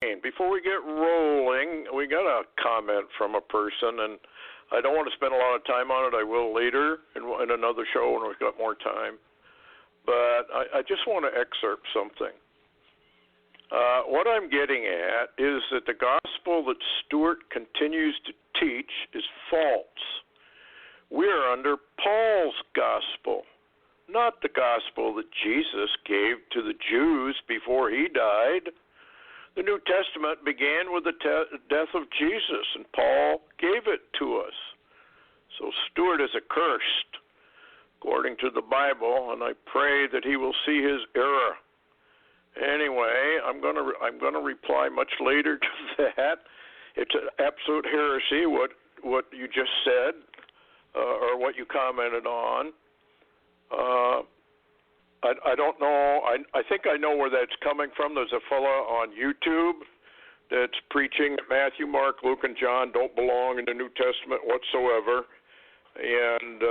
Before we get rolling, we got a comment from a person, and I don't want to spend a lot of time on it. I will later in another show when we've got more time. But I just want to excerpt something. What I'm getting at is that the gospel that Stewart continues to teach is false. We're under Paul's gospel, not the gospel that Jesus gave to the Jews before he died. The New Testament began with the death of Jesus, and Paul gave it to us. So Stewart is accursed, according to the Bible, and I pray that he will see his error. Anyway, I'm going to reply much later to that. It's an absolute heresy what you just said, or what you commented on. I don't know. I think I know where that's coming from. There's a fella on YouTube that's preaching that Matthew, Mark, Luke, and John don't belong in the New Testament whatsoever. And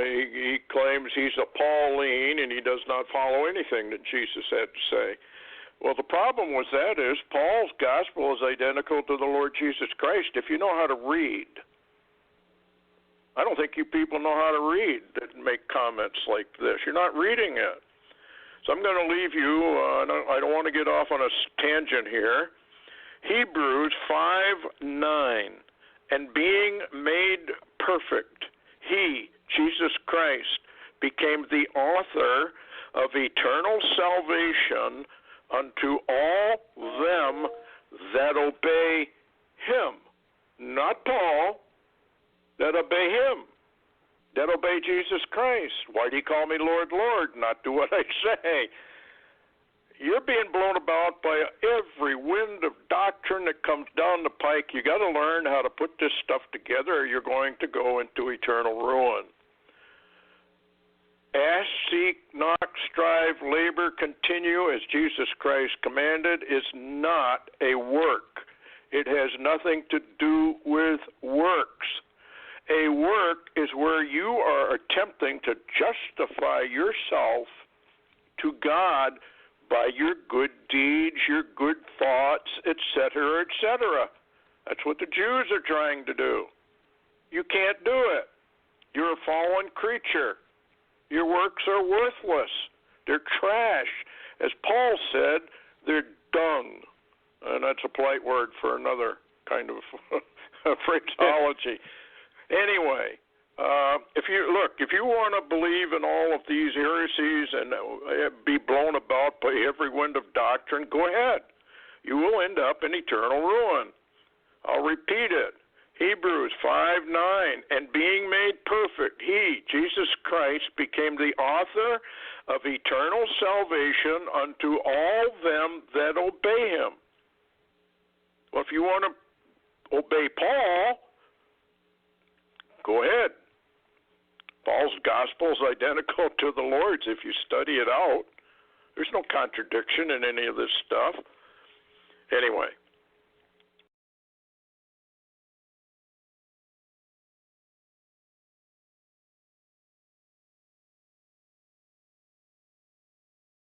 he claims he's a Pauline, and he does not follow anything that Jesus had to say. Well, the problem with that is Paul's gospel is identical to the Lord Jesus Christ if you know how to read. I don't think you people know how to read that make comments like this. You're not reading it. So I'm going to leave you. I don't want to get off on a tangent here. Hebrews 5:9, and being made perfect, he, Jesus Christ, became the author of eternal salvation unto all them that obey him. Not Paul, that obey him, that obey Jesus Christ. Why do you call me Lord, Lord, not do what I say? You're being blown about by every wind of doctrine that comes down the pike. You got to learn how to put this stuff together, or you're going to go into eternal ruin. Ask, seek, knock, strive, labor, continue, as Jesus Christ commanded, is not a work. It has nothing to do with works. A work is where you are attempting to justify yourself to God by your good deeds, your good thoughts, etc., etc. That's what the Jews are trying to do. You can't do it. You're a fallen creature. Your works are worthless. They're trash. As Paul said, they're dung. And that's a polite word for another kind of phraseology. Anyway, if you want to believe in all of these heresies and be blown about by every wind of doctrine, go ahead. You will end up in eternal ruin. I'll repeat it. Hebrews 5:9, and being made perfect, he, Jesus Christ, became the author of eternal salvation unto all them that obey him. Well, if you want to obey Paul, go ahead. Paul's gospel is identical to the Lord's if you study it out. There's no contradiction in any of this stuff. Anyway,